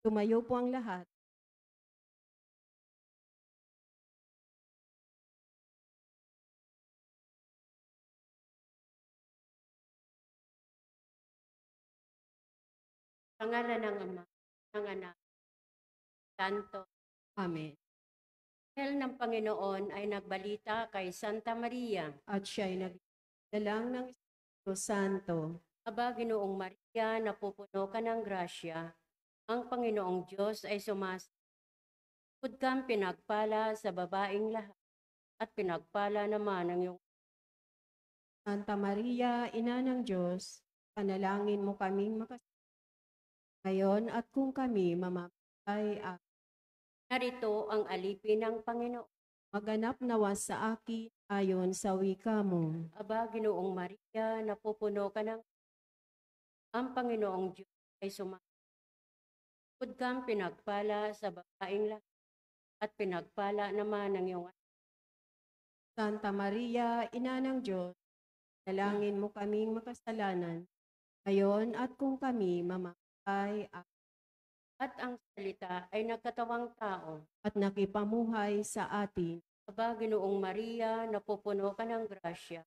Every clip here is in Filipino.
Tumayo po ang lahat. Sa ngalan ng Ama, ng Anak, Santo. Amen. Anghel ng Panginoon ay nagbalita kay Santa Maria. At siya'y nagdalang ng Espiritu Santo. Aba, Ginoong Maria, napupuno ka ng grasya. Ang Panginoong Diyos ay sumasa. Bukod kang pinagpala sa babaeng lahat, at pinagpala naman ang iyong Santa Maria, Ina ng Diyos, panalangin mo kaming ngayon at kung kami mamamatay, narito ang alipin ng Panginoon. maganap nawa sa akin ayon sa wika mo. Aba, Ginoong Maria, napupuno ka ng ang Panginoong Diyos ay sumasa. Bukod kang pinagpala sa babaeng lahat, at pinagpala naman ang iyong Santa Maria, Ina ng Diyos, panalangin mo kaming makasalanan, ngayon at kung kami mamamatay, at ang salita ay nagkatawang tao. at nakipamuhay sa atin. Aba, Ginoong Maria, napupuno ka ng grasya.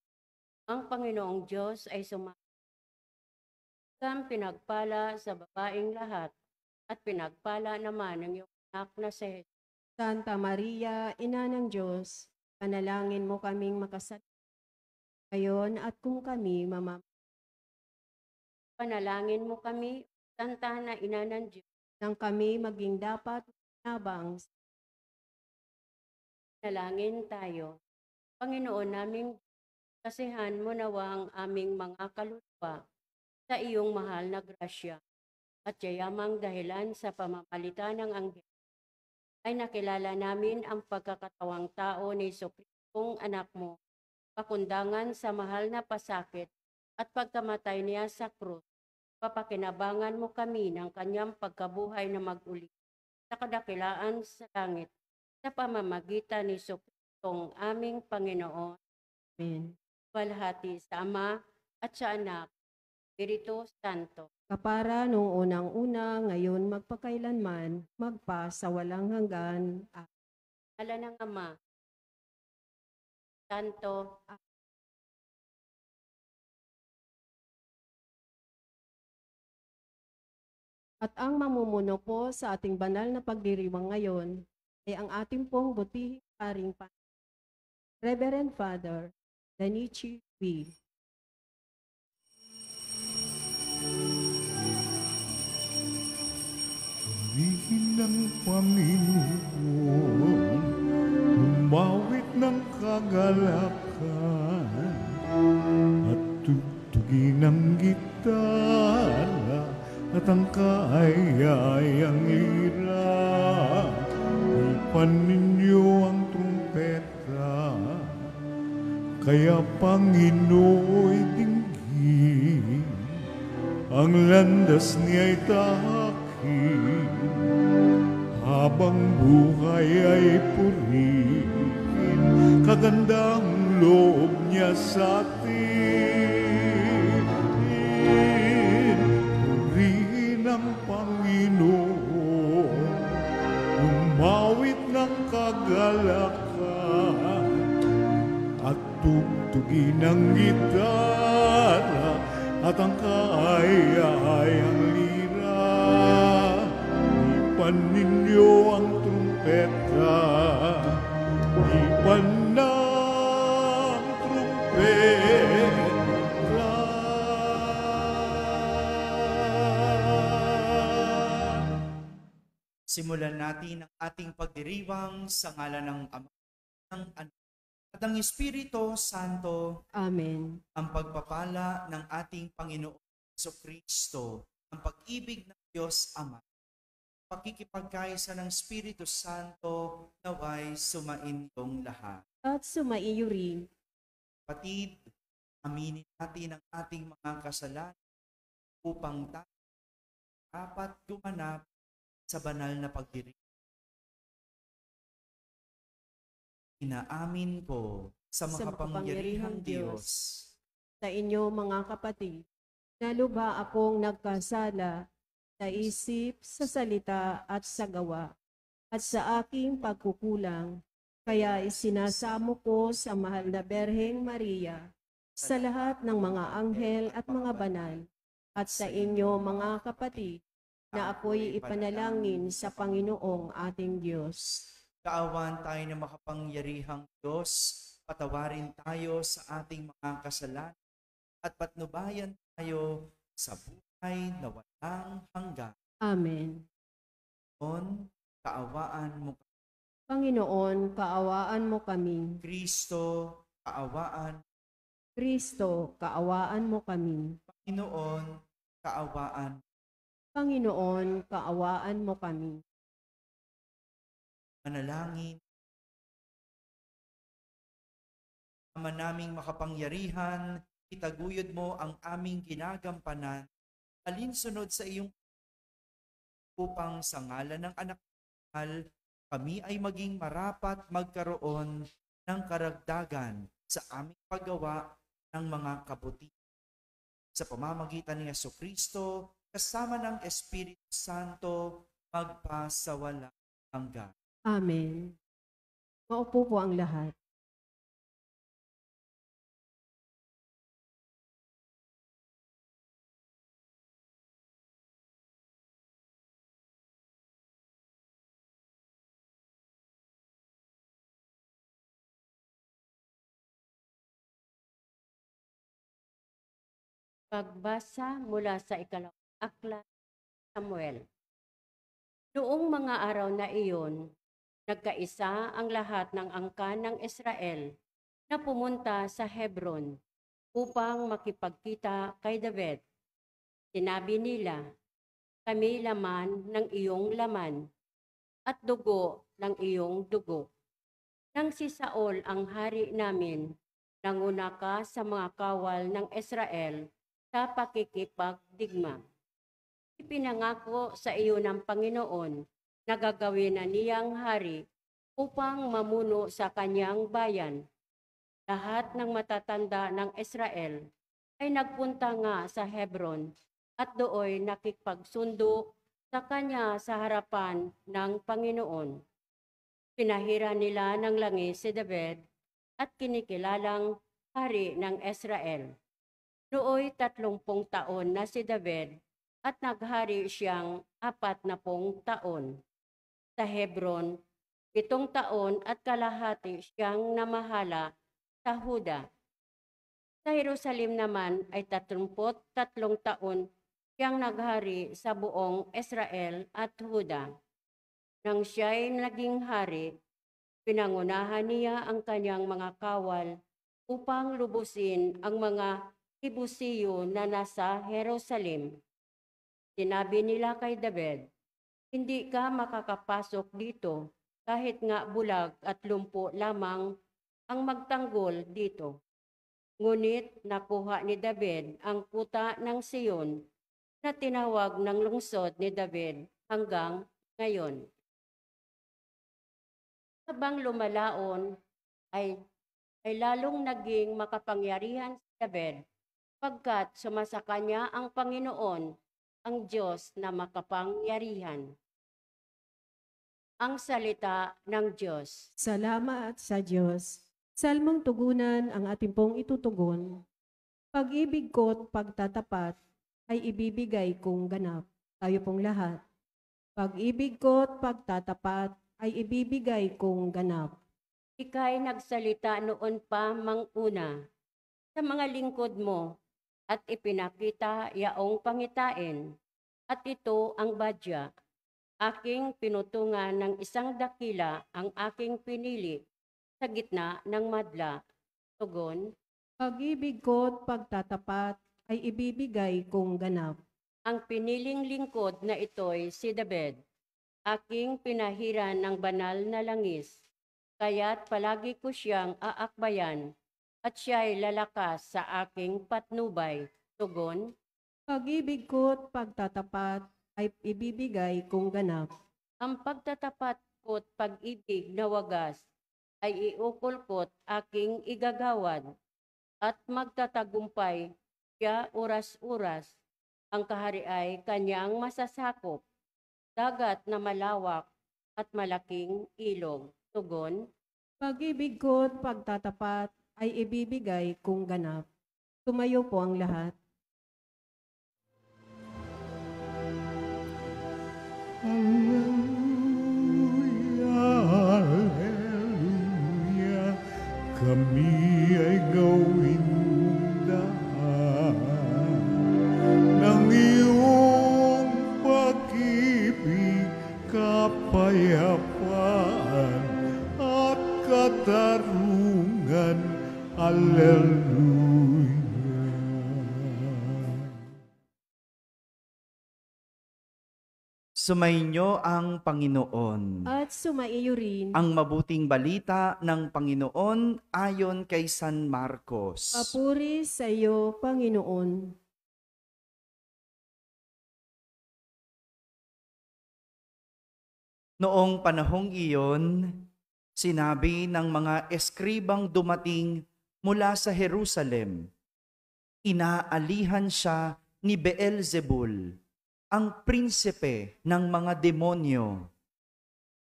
Ang Panginoong Diyos ay sumasa. Kang pinagpala sa babaeng lahat, at pinagpala naman ang iyong anak na si Jesus. Santa Maria, Ina ng Diyos, panalangin mo kaming makasalanan, ngayon at kung kami mamamatay, Panalangin mo kami, Santa na Ina ng Diyos. nang kami maging dapat nabang. Nalangin tayo. Panginoon naming kasihan mo nawa ang aming mga kaluluwa sa iyong mahal na grasya, at yayamang dahilan sa pamamalitan ng anghel ay nakilala namin ang pagkakatawang tao ni Jesucristong anak mo, pakundangan sa mahal na pasakit at pagkamatay niya sa krus. Papakinabangan mo kami ng kanyang pagkabuhay na mag-uli sa kadakilaan sa langit sa pamamagitan ni Jesucristong aming Panginoon. Amen. Walhati sa Ama at sa Anak, Espiritu Santo. Kapara noong unang-una, ngayon magpakailanman, magpa sa walang hanggan. Ala ng Ama, Santo, At ang mamumuno po sa ating banal na pagdiriwang ngayon ay ang ating pong butihing paring Reverend Father Danichi V. Purihin ng Panginoon, umawit ng kagalakan, at tugtugin ng gitara, at ang kaayayang lira. Ipan ninyo ang trumpeta, kaya Panginooy dinggin, ang landas niya'y tahakin, habang buhay ay purihin, kagandang loob niya sa atin. Purihin ang Panginoon, umawit ng kagalakan, at tugtugin ng gitara, at ang kaayayang lira. Ipan ninyo ang trumpeta, ipan ng trumpeta. Simulan natin ang ating pagdiriwang sa ngalan ng Ama, ng Anak, at ng Espiritu Santo. Amen. Ang pagpapala ng ating Panginoon Jesucristo, ang pag-ibig ng Diyos Ama, pakikipagkaisa ng Espiritu Santo, naway sumainyong lahat. At sumaiyo rin. Kapatid, aminin natin ang ating mga kasalanan upang tayo dapat gumanap sa banal na pagdiriwang. Inaamin ko sa makapangyarihang Diyos, sa inyo mga kapatid, na lubha akong nagkasala sa isip, sa salita at sa gawa, at sa aking pagkukulang. Kaya isinasamo ko sa mahal na Berheng Maria, sa lahat ng mga anghel at mga banal, at sa inyo mga kapatid, na ako'y ipanalangin sa Panginoong ating Diyos. Kaawan tayo ng makapangyarihang Diyos, patawarin tayo sa ating mga kasalanan at patnubayan tayo sa buhay na walang hanggan. Amen. On, kaawaan mo, Panginoon, kaawaan mo kami. Kristo, kaawaan, Kristo, kaawaan mo kami. Panginoon, kaawaan, Panginoon, kaawaan mo kami. manalangin. Ama naming makapangyarihan, itaguyod mo ang aming ginagampanan, alinsunod sa iyong upang sa ngalan ng anak mahal, kami ay maging marapat magkaroon ng karagdagan sa aming paggawa ng mga kabutihan. Sa pamamagitan ni Jesucristo, kasama ng Espiritu Santo, magpasawalang hanggan. Amen. Maupo po ang lahat. Pagbasa mula sa ikalawang aklat ni Samuel. Noong mga araw na iyon, nagkaisa ang lahat ng angkan ng Israel na pumunta sa Hebron upang makipagkita kay David. Sinabi nila, kami laman ng iyong laman at dugo ng iyong dugo. Nang si Saul ang hari namin, nanguna ka sa mga kawal ng Israel sa pakikipagdigma. Ipinangako sa iyo ng Panginoon na gagawin na niyang hari upang mamuno sa kanyang bayan. Lahat ng matatanda ng Israel ay nagpunta nga sa Hebron at dooy nakipagsundo sa kanya sa harapan ng Panginoon. Pinahira nila ng langis si David at kinikilalang hari ng Israel. Nooy 30 taon na si David at naghari siyang 40 taon. Sa Hebron, 7 taon at kalahati siyang namahala sa Huda. Sa Jerusalem naman ay 33 taon siyang naghari sa buong Israel at Huda. Nang siya'y naging hari, pinangunahan niya ang kanyang mga kawal upang lubusin ang mga Jebusiyo na nasa Jerusalem. Sinabi nila kay David, hindi ka makakapasok dito kahit nga bulag at lumpo lamang ang magtanggol dito. Ngunit nakuha ni David ang kuta ng Siyon na tinawag ng lungsod ni David hanggang ngayon. Habang lumalaon ay lalong naging makapangyarihan si David pagkat sumasa kanya ang Panginoon, ang Diyos na makapangyarihan. Ang salita ng Diyos. Salamat sa Diyos. Salmong tugunan ang ating pong itutugon. Pag-ibig ko't pagtatapat ay ibibigay kong ganap. Tayo pong lahat. Pag-ibig ko't pagtatapat ay ibibigay kong ganap. Ika'y nagsalita noon pa manguna sa mga lingkod mo at ipinakita yaong pangitain. At ito ang badya. Aking pinutungan ng isang dakila ang aking pinili sa gitna ng madla. Tugon, Pag-ibig ko't pagtatapat ay ibibigay kong ganap. ang piniling lingkod na ito'y si David. Aking pinahiran ng banal na langis. Kaya't palagi ko siyang aakbayan at siya'y lalakas sa aking patnubay. Tugon, Pag-ibig ko't pagtatapat ay ibibigay kong ganap. ang pagtatapat ko't pag-ibig na wagas ay iukol ko't aking igagawad at magtatagumpay siya oras-oras Ang kahari ay kanyang masasakop, dagat na malawak at malaking ilog. Tugon, Pag-ibig ko't pagtatapat ay ibibigay kung ganap. Tumayo po ang lahat. Hallelujah, Hallelujah, kami ay gawin dahan ng iyong pag-ibig, kapayapaan at katarungan. Hallelujah. Sumainyo ang Panginoon. At sumaiyo rin. Ang mabuting balita ng Panginoon ayon kay San Marcos. Papuri sa iyo, Panginoon. Noong panahong iyon, sinabi ng mga eskribang dumating mula sa Jerusalem, inaalihan siya ni Beelzebul, ang prinsipe ng mga demonyo.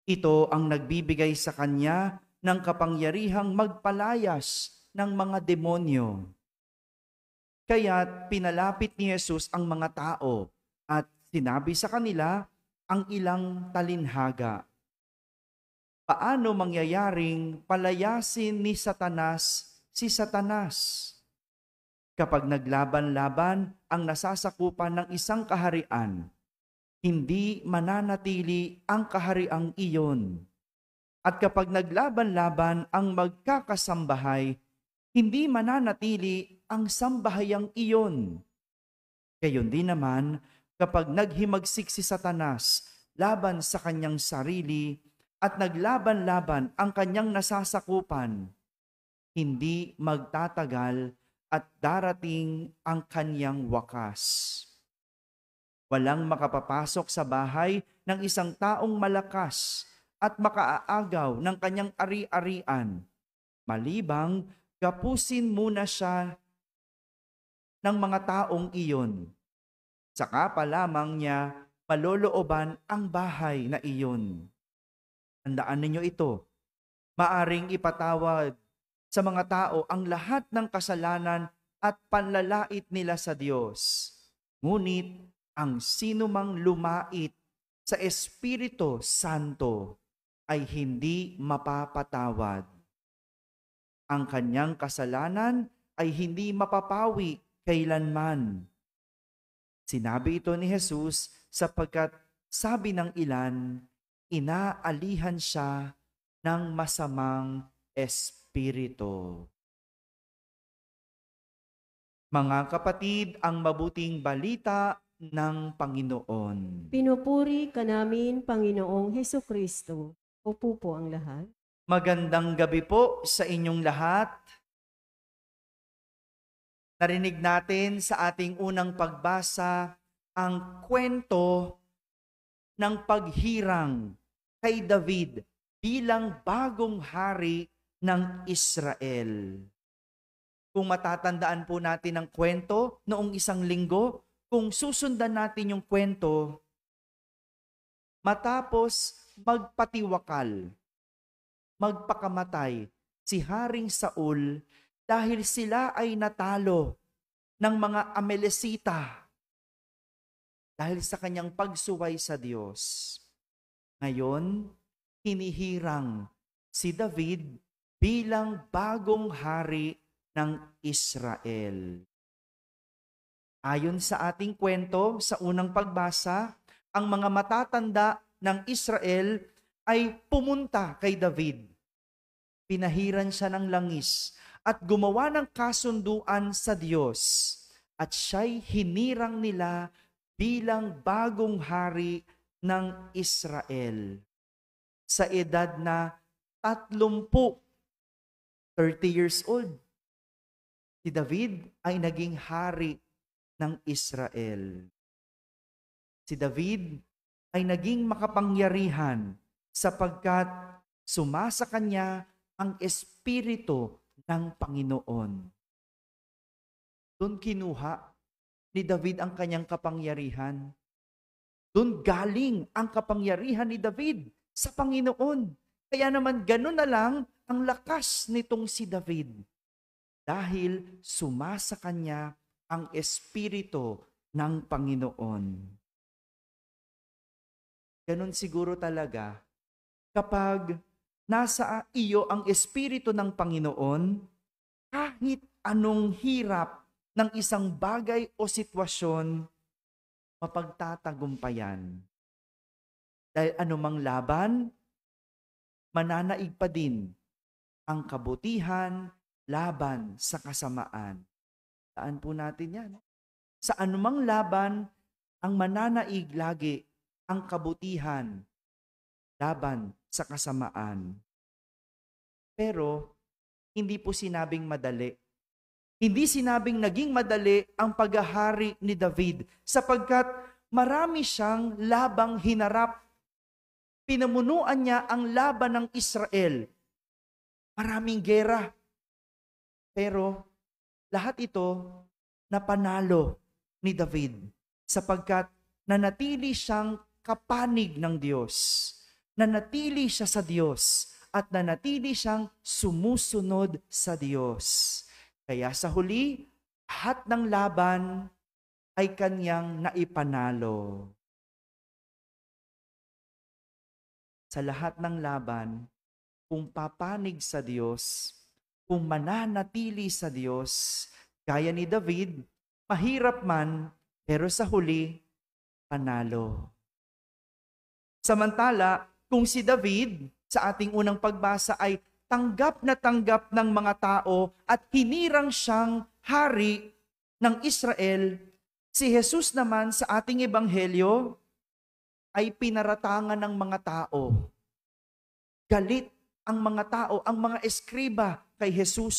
Ito ang nagbibigay sa kanya ng kapangyarihang magpalayas ng mga demonyo. Kaya't pinalapit ni Jesus ang mga tao at sinabi sa kanila ang ilang talinhaga. Paano mangyayaring palayasin ni Satanas si Satanas? Kapag naglaban-laban ang nasasakupan ng isang kaharian, hindi mananatili ang kahariang iyon. At kapag naglaban-laban ang magkakasambahay, hindi mananatili ang sambahayang iyon. Gayon din naman, kapag naghimagsik si Satanas laban sa kanyang sarili at naglaban-laban ang kanyang nasasakupan, hindi magtatagal at darating ang kanyang wakas. Walang makapapasok sa bahay ng isang taong malakas at makaaagaw ng kanyang ari-arian, malibang gapusin muna siya ng mga taong iyon. Saka pa lamang niya malolooban ang bahay na iyon. Tandaan ninyo ito, maaring ipatawad sa mga tao ang lahat ng kasalanan at panlalait nila sa Diyos. Ngunit ang sinumang lumait sa Espiritu Santo ay hindi mapapatawad. Ang kanyang kasalanan ay hindi mapapawi kailanman. Sinabi ito ni Jesus sapagkat sabi ng ilan, inaalihan siya ng masamang espiritu. Mga kapatid, ang mabuting balita ng Panginoon. Pinupuri ka namin, Panginoong Hesukristo. Upo po ang lahat. Magandang gabi po sa inyong lahat. Narinig natin sa ating unang pagbasa ang kwento ng paghirang kay David bilang bagong hari ng Israel. Kung matatandaan po natin ang kwento noong isang linggo, kung susundan natin yung kwento, matapos magpatiwakal, magpakamatay si Haring Saul dahil sila ay natalo ng mga Amalesita dahil sa kanyang pagsuway sa Diyos. Ngayon, hinihirang si David bilang bagong hari ng Israel. Ayon sa ating kwento sa unang pagbasa, ang mga matatanda ng Israel ay pumunta kay David. Pinahiran siya ng langis at gumawa ng kasunduan sa Diyos. At siya'y hinirang nila bilang bagong hari ng Israel. Sa edad na 30 years old, si David ay naging hari ng Israel. Si David ay naging makapangyarihan sapagkat sumasa kanya ang Espiritu ng Panginoon. Doon kinuha ni David ang kanyang kapangyarihan. Doon galing ang kapangyarihan ni David sa Panginoon. Kaya naman ganun na lang ang lakas nitong si David. Dahil sumasa kanya ang Espiritu ng Panginoon. Ganun siguro talaga kapag nasa iyo ang Espiritu ng Panginoon, kahit anong hirap ng isang bagay o sitwasyon, mapagtatagumpayan. Dahil anumang laban, mananaig pa din ang kabutihan laban sa kasamaan. Saan po natin yan? Sa anumang laban, ang mananaig lagi ang kabutihan laban sa kasamaan. Pero, hindi po sinabing madali. Hindi sinabing naging madali ang paghahari ni David sapagkat marami siyang labang hinarap. Pinamunuan niya ang laban ng Israel. Maraming gera. Pero lahat ito napanalo ni David sapagkat nanatili siyang kapanig ng Diyos. Nanatili siya sa Diyos at nanatili siyang sumusunod sa Diyos. Kaya sa huli, lahat ng laban ay kanyang naipanalo. Sa lahat ng laban, kung papanig sa Diyos, kung mananatili sa Diyos, gaya ni David, mahirap man, pero sa huli, panalo. Samantala, kung si David, sa ating unang pagbasa ay tanggap na tanggap ng mga tao at hinirang siyang hari ng Israel, si Jesus naman sa ating ebanghelyo ay pinaratangan ng mga tao. Galit ang mga tao, ang mga eskriba kay Jesus.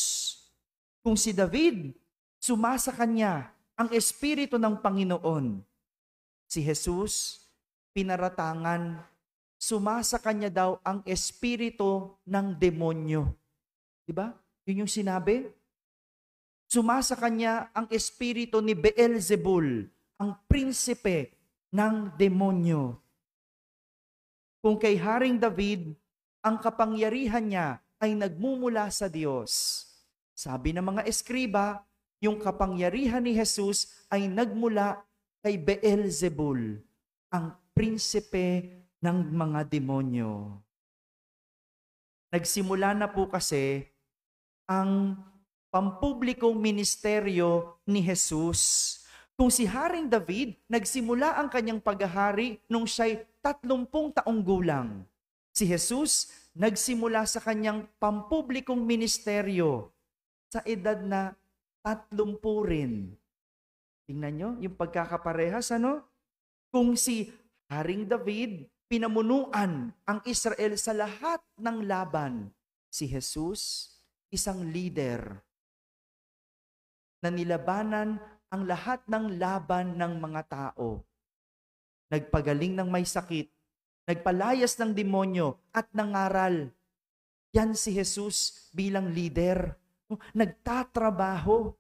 Kung si David, sumasa kanya ang Espiritu ng Panginoon. Si Jesus, pinaratangan, sumasa kanya daw ang espiritu ng demonyo. Diba? Yun yung sinabi. Sumasa kanya ang espiritu ni Beelzebul, ang prinsipe ng demonyo. Kung kay Haring David, ang kapangyarihan niya ay nagmumula sa Diyos. Sabi ng mga eskriba, yung kapangyarihan ni Jesus ay nagmula kay Beelzebul, ang prinsipe ng mga demonyo. Nagsimula na po kasi ang pampublikong ministeryo ni Jesus. Kung si Haring David, nagsimula ang kanyang paghahari nung siya'y 30 taong gulang. Si Jesus, nagsimula sa kanyang pampublikong ministeryo sa edad na 30 rin. Tingnan nyo, yung pagkakaparehas, ano? Kung si Haring David, pinamunuan ang Israel sa lahat ng laban. Si Jesus, isang leader na nilabanan ang lahat ng laban ng mga tao. Nagpagaling ng may sakit, nagpalayas ng demonyo at nangaral. Yan si Jesus bilang leader. Nagtatrabaho.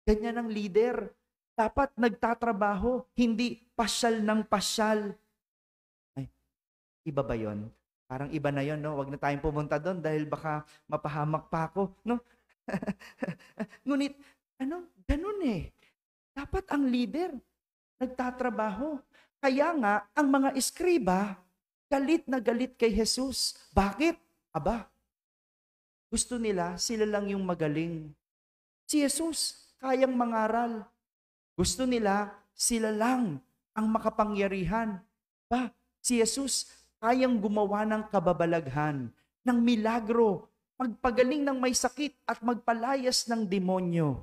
Ganyan ang leader. Dapat nagtatrabaho, hindi pasyal ng pasyal. Ay, iba ba yun? Parang iba na yun, no? Huwag na tayong pumunta doon dahil baka mapahamak pa ako, no? Ngunit, ganun eh. Dapat ang leader, nagtatrabaho. Kaya nga, ang mga eskriba, galit na galit kay Jesus. Bakit? Aba, gusto nila, sila lang yung magaling. Si Jesus, kayang mangaral. Gusto nila, sila lang ang makapangyarihan. Ba, si Jesus, kayang gumawa ng kababalaghan, ng milagro, magpagaling ng may sakit at magpalayas ng demonyo.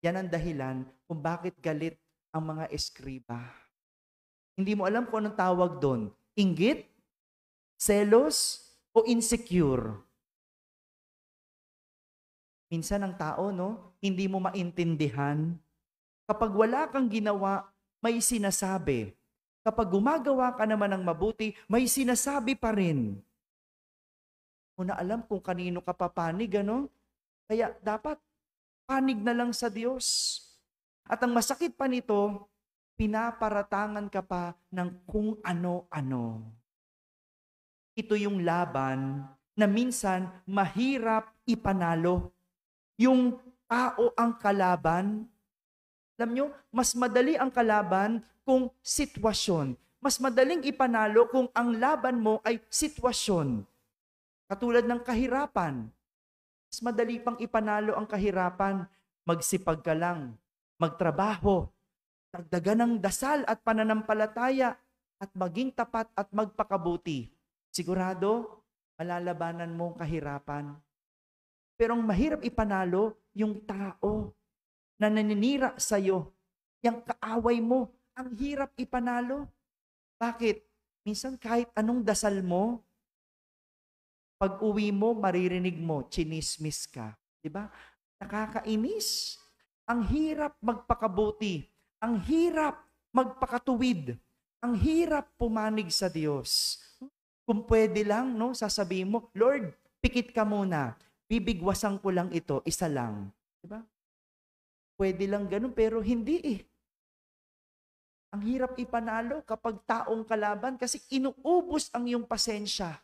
Yan ang dahilan kung bakit galit ang mga eskriba. Hindi mo alam kung anong tawag doon. Inggit? Selos? O insecure? Minsan ang tao, no, hindi mo maintindihan. Kapag wala kang ginawa, may sinasabi. Kapag gumagawa ka naman ng mabuti, may sinasabi pa rin. Mo na alam kung kanino ka papanig, ano? Kaya dapat panig na lang sa Diyos. At ang masakit pa nito, pinaparatangan ka pa ng kung ano-ano. Ito yung laban na minsan mahirap ipanalo. Yung tao ang kalaban. Alam nyo, mas madali ang kalaban kung sitwasyon. Mas madaling ipanalo kung ang laban mo ay sitwasyon. Katulad ng kahirapan. Mas madali pang ipanalo ang kahirapan. Magsipag ka lang, magtrabaho, dagdagan ng dasal at pananampalataya, at maging tapat at magpakabuti. Sigurado, malalabanan mo ang kahirapan. Pero ang mahirap ipanalo, yung tao na naninira sa'yo, yung kaaway mo, ang hirap ipanalo. Bakit? Minsan kahit anong dasal mo, pag uwi mo, maririnig mo, chinismis ka. Diba? Nakakainis. Ang hirap magpakabuti. Ang hirap magpakatuwid. Ang hirap pumanig sa Diyos. Kung pwede lang, no, sasabihin mo, Lord, pikit ka muna. Bibigwasan ko lang ito, isa lang. Diba? Pwede lang ganun, pero hindi eh. Ang hirap ipanalo kapag taong kalaban kasi inuubos ang iyong pasensya.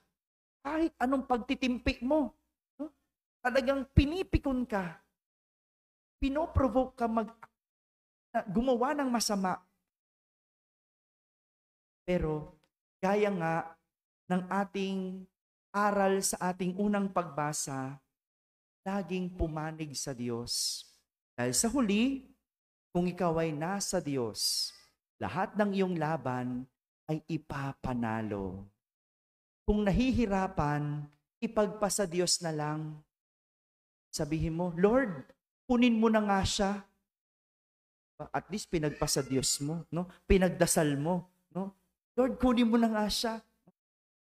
Kahit anong pagtitimpi mo. No? Talagang pinipikon ka. Pinoprovoke ka gumawa ng masama. Pero, gaya nga ng ating aral sa ating unang pagbasa, laging pumanig sa Diyos. Dahil sa huli, kung ikaw ay nasa Diyos, lahat ng iyong laban ay ipapanalo. Kung nahihirapan, ipagpasa Diyos na lang. Sabihin mo, Lord, kunin mo na nga siya. At least pinagpasa Diyos mo, no? Pinagdasal mo, no? Lord, kunin mo na nga siya.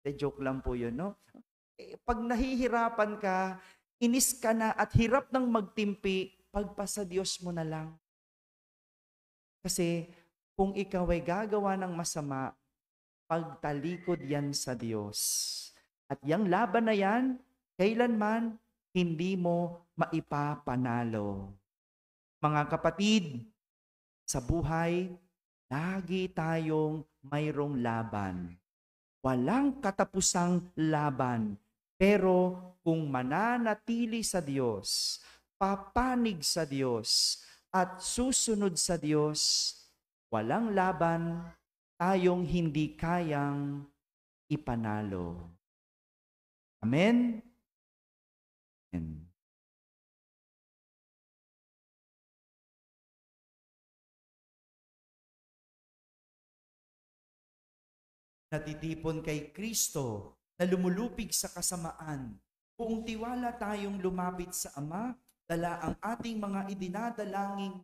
Joke lang po yun, no? Pag nahihirapan ka, inis ka na at hirap ng magtimpi, pagpasa Diyos mo na lang. Kasi kung ikaw ay gagawa ng masama, pagtalikod yan sa Diyos. At yung laban na yan, kailanman hindi mo maipapanalo. Mga kapatid, sa buhay, lagi tayong mayroong laban. Walang katapusang laban. Pero kung mananatili sa Diyos, papanig sa Diyos, at susunod sa Diyos, walang laban tayong hindi kayang ipanalo. Amen? Amen. Natitipon kay Kristo na lumulupig sa kasamaan. Buong tiwala tayong lumapit sa Ama, dala ang ating mga idinadalangin,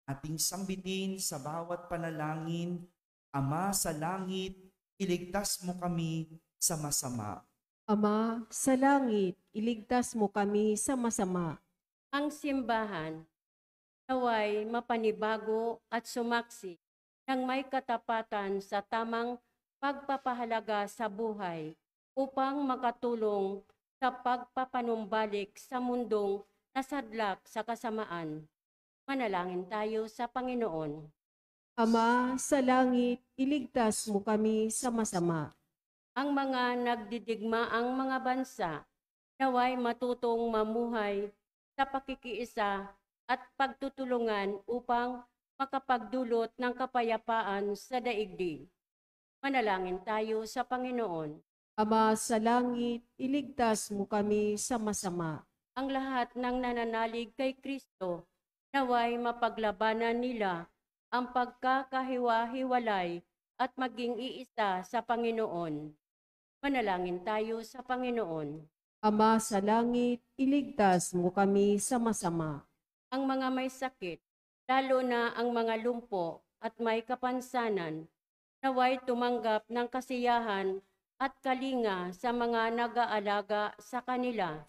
ating sambitin sa bawat panalangin. Ama sa langit, iligtas mo kami sa masama. Ama, sa langit, iligtas mo kami sa masama. Ang simbahan, naway mapanibago at sumaksi ng may katapatan sa tamang pagpapahalaga sa buhay upang makatulong sa pagpapanumbalik sa mundong nasadlak sa kasamaan. Manalangin tayo sa Panginoon. Ama, sa langit, iligtas mo kami sa masama. Ang mga nagdidigmaang mga bansa, naway matutong mamuhay sa pakikiisa at pagtutulungan upang makapagdulot ng kapayapaan sa daigdig. Manalangin tayo sa Panginoon. Ama, sa langit, iligtas mo kami sa masama. Ang lahat ng nananalig kay Kristo, naway mapaglabanan nila ang pagkakahiwa-hiwalay at maging iisa sa Panginoon. Manalangin tayo sa Panginoon. Ama, sa langit, iligtas mo kami sa masama. Ang mga may sakit, lalo na ang mga lumpo at may kapansanan, naway tumanggap ng kasiyahan at kalinga sa mga nag-aalaga sa kanila.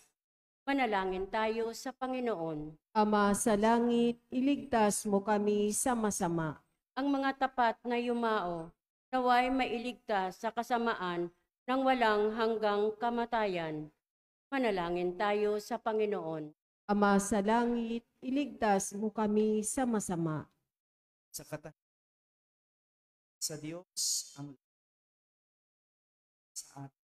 Manalangin tayo sa Panginoon. Ama, sa langit, iligtas mo kami sa masama. Ang mga tapat na yumao, naway mailigtas sa kasamaan ng walang hanggang kamatayan. Manalangin tayo sa Panginoon. Ama sa langit, iligtas mo kami sa masama. Sa katahiran sa Diyos ang sa atin.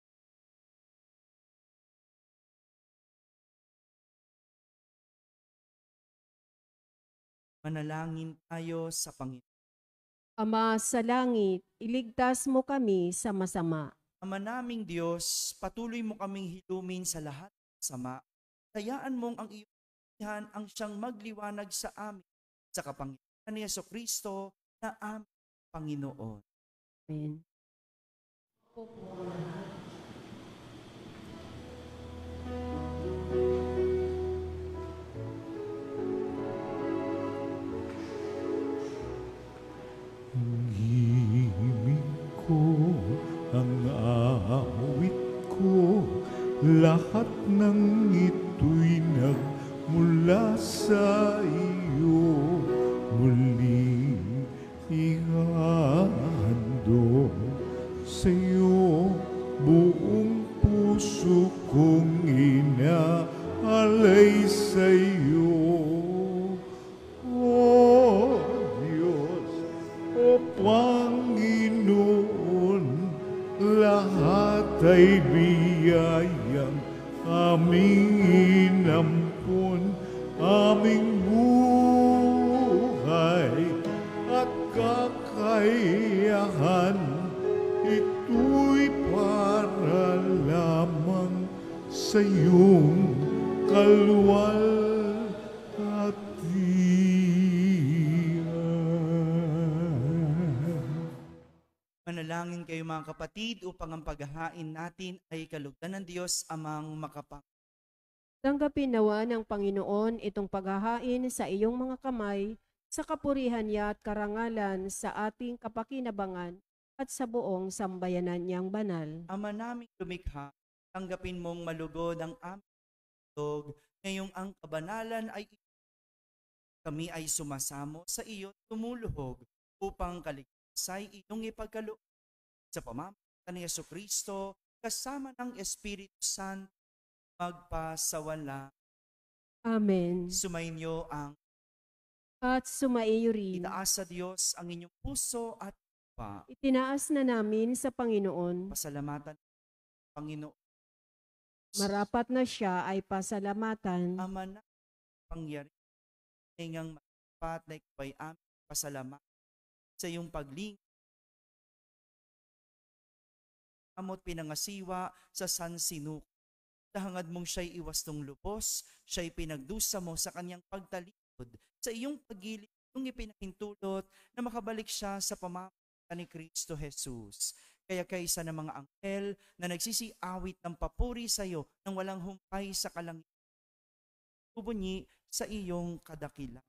Manalangin tayo sa Panginoon. Ama sa langit, iligtas mo kami sa masama. Ama naming Diyos, patuloy mo kaming hilumin sa lahat ng sama. Hayaan mong ang iyong kasihan ang siyang magliwanag sa amin sa kapangyarihan ni Jesucristo na aming Panginoon. Amen. Ang himig ko, ang awit ko, lahat ng ito'y nagmula sa iyo. Muling ihahandog sa iyo, buong puso kong inaalay sa iyo. O Diyos, o Panginoon, lahat ay biyayang aming inampun, aming buhay at kakayahan. Ito'y para lamang sa iyong kalwalhatian. Manalangin kayo mga kapatid upang ang paghahain natin ay kalugdan ng Diyos amang makapang. Tanggapin nawa ng Panginoon itong paghahain sa iyong mga kamay sa kapurihan niya at karangalan sa ating kapakinabangan at sa buong sambayanan niyang banal. Ama naming lumikha, tanggapin mong malugod ang aming tug, ngayong ang kabanalan ay kami ay sumasamo sa iyo tumuluhog upang kaligtasay iyong ipagkaloob sa pamamagitan ni Jesucristo kasama ng Espiritu Santo magpasawala. Amen. Sumainyo ang At sumaiyo rin. itaas sa Diyos ang inyong puso at pa. Itinaas na namin sa Panginoon. Pasalamatan Panginoon. Marapat na siya ay pasalamatan. Ama na pangyari ngang matapat na ikaw ay aming pasalamat sa iyong paglingkod amot pinangasiwa sa San Sinuko. Dahangad mong siya'y iwastong lubos, siya'y pinagdusa mo sa kanyang pagtalikod, sa iyong pagilid, yung ipinahintulot na makabalik siya sa pamamagitan ni Kristo Jesus. Kaya kaysa ng mga anghel na nagsisiawit ng papuri sa iyo nang walang humpay sa kalangitan, bubunyi sa iyong kadakilaan.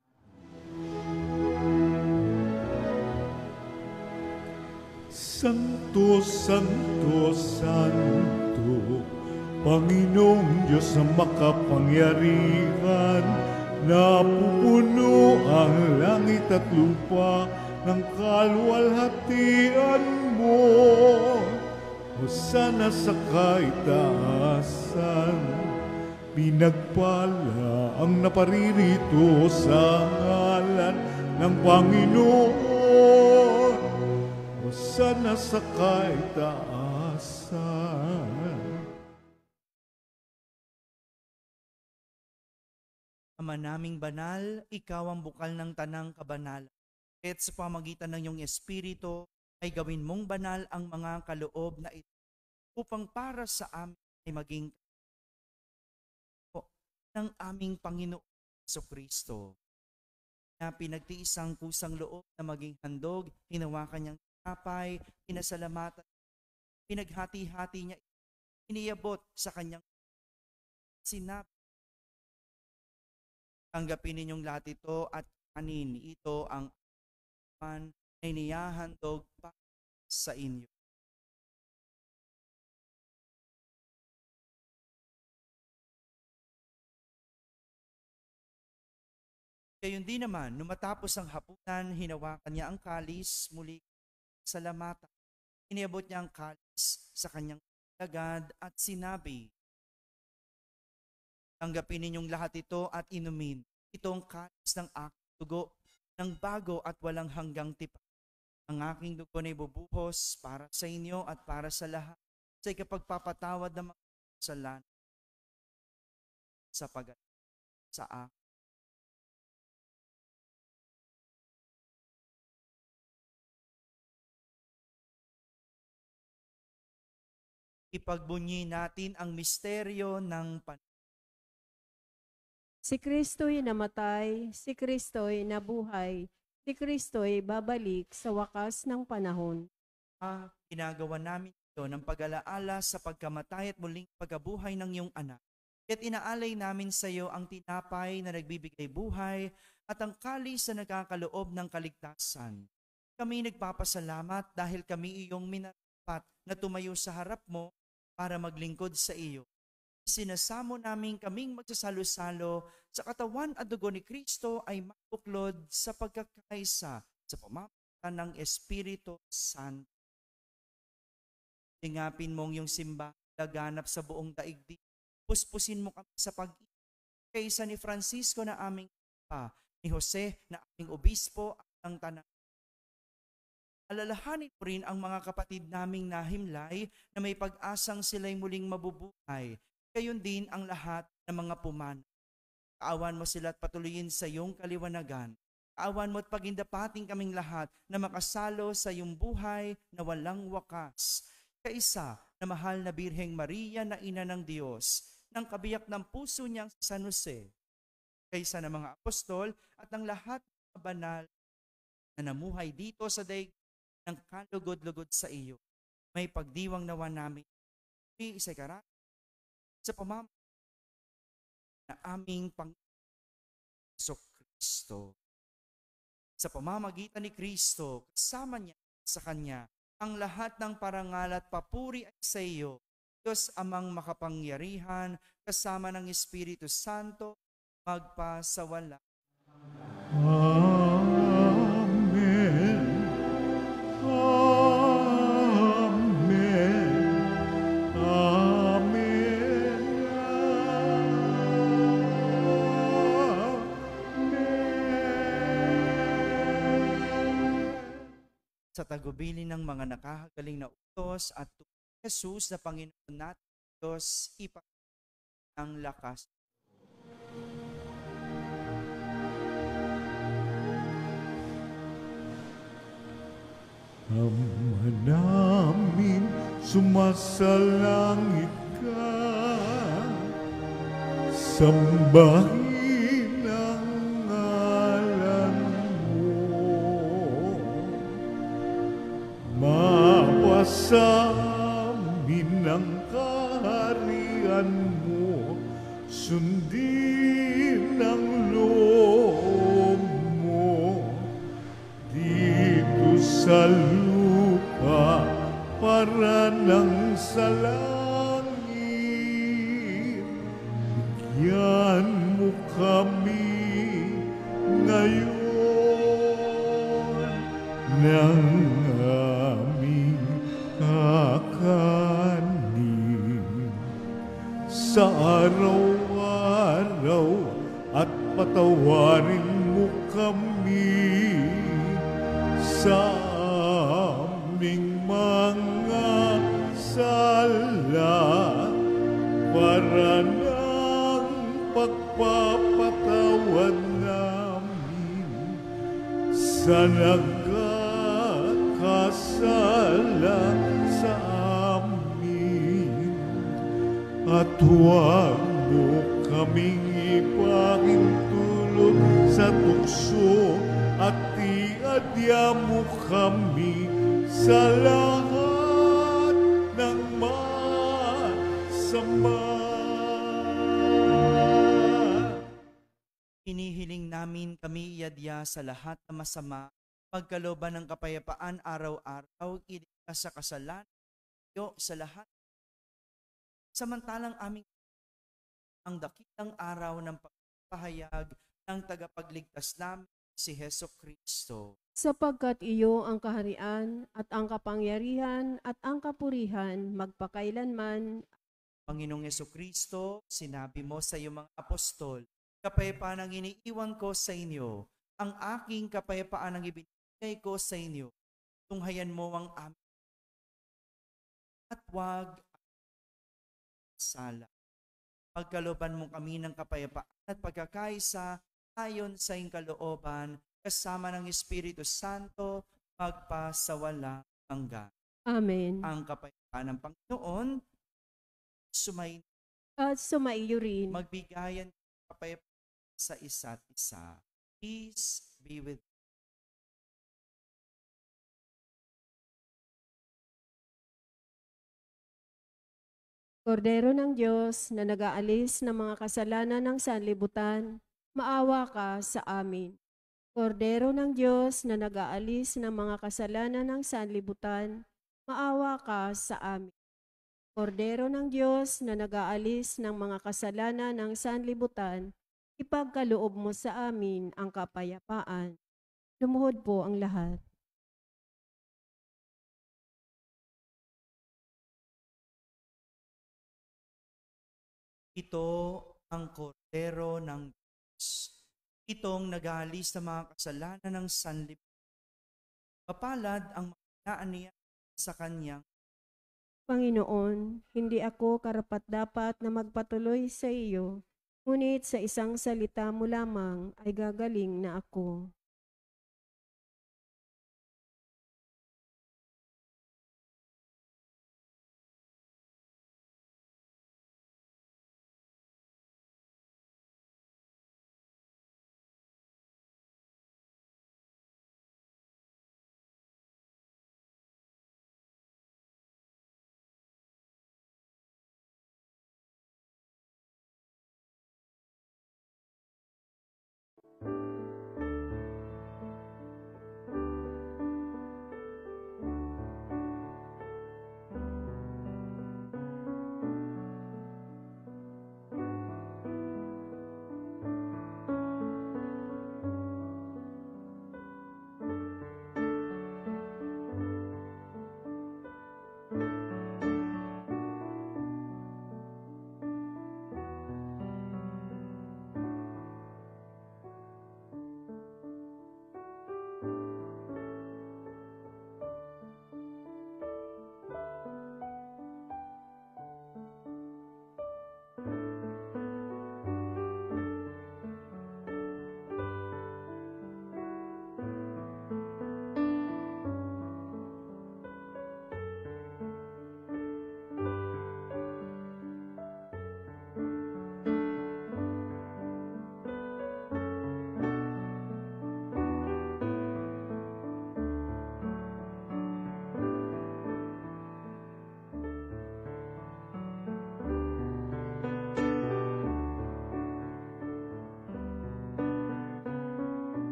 Santo, Santo, Santo, Panginoong Diyos na makapangyarihan, napupuno ang langit at lupa ng kalwalhatian mo. Hosana sa kaitaasan, pinagpala ang naparirito sa ngalan ng Panginoon. Hosana sa kaitaasan. Ama naming banal, ikaw ang bukal ng tanang kabanalan. At sa pamagitan ng iyong Espiritu, ay gawin mong banal ang mga kaloob na ito upang para sa amin ay maging ng aming Panginoon Jesucristo. Na pinagtiis ang kusang loob na maging handog, hinawakan niyang tinapay, pinasalamatan, pinaghati-hati niya, iniyabot sa kanyang sinabi, tanggapin ninyong lahat ito at kanin. Ito ang pan na inihahandog pa sa inyo. Gayon din naman, nung matapos ang hapunan, hinawakan niya ang kalis, muli salamatan. Iniabot niya ang kalis sa kanyang lagad at sinabi, Tanggapin ninyong lahat ito at inumin. Itong kalis ng aking dugo, ng bago at walang hanggang tipan. Ang aking dugo na ibubuhos para sa inyo at para sa lahat sa ikapagpapatawad ng mga kasalanan sa sa akin. Ipagbunyi natin ang misteryo ng Si Kristo'y namatay, si Kristo'y nabuhay, si Kristo'y babalik sa wakas ng panahon. Ginagawa namin ito ng pag-alaala sa pagkamatay at muling pagkabuhay ng iyong anak. Kaya't inaalay namin sa iyo ang tinapay na nagbibigay buhay at ang kalis na nagkakaloob ng kaligtasan. Kami nagpapasalamat dahil kami iyong minarapat na tumayo sa harap mo para maglingkod sa iyo. Sinasamo namin kaming magsasalo-salo sa katawan at dugo ni Kristo ay mabuklod sa pagkakaisa sa pamamagitan ng Espiritu Santo. Tingapin mong yung simba laganap sa buong daigdig. Puspusin mo kami sa pag-ibig kaysa ni Francisco na aming pa, ni Jose na aming obispo at ng tanang. Alalahanin mo rin ang mga kapatid naming nahimlay na may pag-asang sila'y muling mabubuhay. Gayon din ang lahat ng mga pumana. Kaawan mo sila at patuloyin sa iyong kaliwanagan. Kaawan mo at pagindapating kaming lahat na makasalo sa iyong buhay na walang wakas. Kaisa na mahal na Birheng Maria na ina ng Diyos, ng kabiyak ng puso niyang San Jose, kaysa ng mga apostol at ng lahat ng banal na namuhay dito sa daigdig ng kalugod-lugod sa iyo. May pagdiwang nawa namin isa'y karat sa pamamagitan na aming Panginoon Kristo. Sa pamamagitan ni Kristo, kasama niya sa Kanya, ang lahat ng parangal at papuri ay sa iyo, Diyos Amang makapangyarihan, kasama ng Espiritu Santo, magpasawala. Amen. Amen. Amen. Sa tagubilin ng mga nakahagaling na utos at Jesus na Panginoon natin, Diyos, ipakita ang lakas. Ama namin, sumasalangit ka, sambahin ang ngalan mo. Mapasa amin ang kaharian mo, sundin ang loob mo, dito sa lupa para ng sa langit. Bigyan mo kami ngayon ng aming kakanin sa araw-araw at patawarin mo kami sa aming mga sala para ng pagpapatawad namin sa nagkakasala sa amin. At huwag mo kaming ipahintulot sa tukso at iadya mo kami sa lahat ng masama. Hinihiling namin kami iadya sa lahat ng masama, pagkalooban ng kapayapaan araw-araw, iligtas sa kasalanan, sa lahat. Samantalang aming ang dakilang araw ng pagpahayag ng tagapagligtas namin, si Heso Kristo. Sapagkat iyo ang kaharian at ang kapangyarihan at ang kapurihan magpakailanman. Panginoong Kristo, sinabi mo sa iyong mga apostol, kapayapaan ang iniiwan ko sa inyo, ang aking kapayapaan ang ibinigay ko sa inyo. Tunghayan mo ang aming at huwag sala. Pagkalooban mo kami ng kapayapaan at pagkakaisa ayon sa iyong kalooban, kasama ng Espiritu Santo, magpasawalang hanggan. Amen. Ang kapayapaan ng Panginoon, sumayin, At sumaiyo rin. magbigayan ng kapayapaan sa isa't isa. Peace be with you. Kordero ng Diyos na nag-aalis ng mga kasalanan ng sanlibutan, maawa ka sa amin. Kordero ng Diyos na nag-aalis ng mga kasalanan ng sanlibutan, maawa ka sa amin. Kordero ng Diyos na nag-aalis ng mga kasalanan ng sanlibutan, ipagkaloob mo sa amin ang kapayapaan. Lumuhod po ang lahat. Ito ang kordero ng Diyos. Itong nag-aalis sa mga kasalanan ng sanlibutan. Mapalad ang mga niya sa kanyang. Panginoon, hindi ako karapat-dapat na magpatuloy sa iyo, ngunit sa isang salita mo lamang ay gagaling na ako.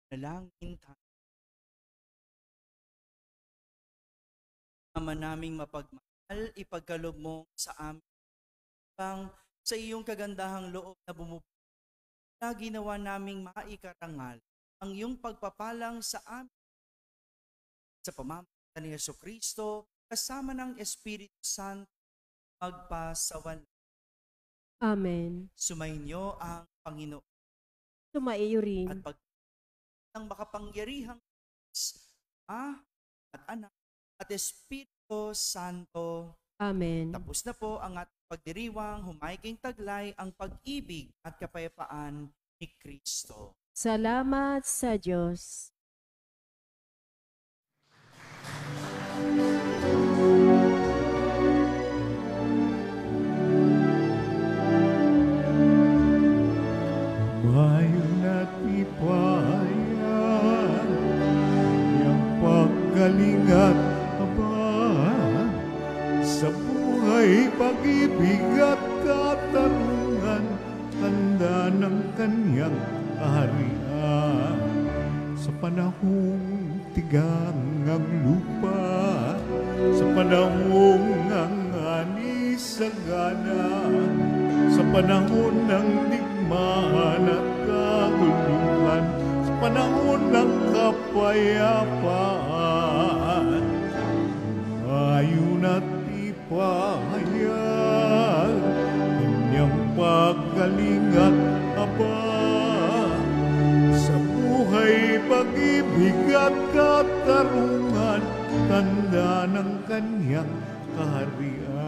Nalangin tayo. Ama naming mapagmahal, ipagkaloob mo sa amin bang sa iyong kagandahang loob na bumubuo na ginawa naming maikarangal ang iyong pagpapalang sa amin sa pamamagitan ni Jesucristo kasama ng Espiritu Santo magpasawalang. Amen. Sumainyo ang Panginoon Sumaiyo rin. at pag ng makapangyarihang Diyos, Ama at Anak at Espiritu Santo. Amen. Tapos na po ang ating pagdiriwang, humayging taglay ang pag-ibig at kapayapaan ni Kristo. Salamat sa Diyos. pagkalingat, Aba, sa buhay, pag-ibig at katarungan, tanda ng kanyang kaharian. Sa panahong tigang ang lupa, sa panahong ang ani sagana, sa panahon ng digmaan at kaguluhan, sa panahon ng kapayapaan, ayun at ipahayag kanyang pagkalingat, Aba, sa buhay, pag-ibig at katarungan, tanda ng kanyang kaharian.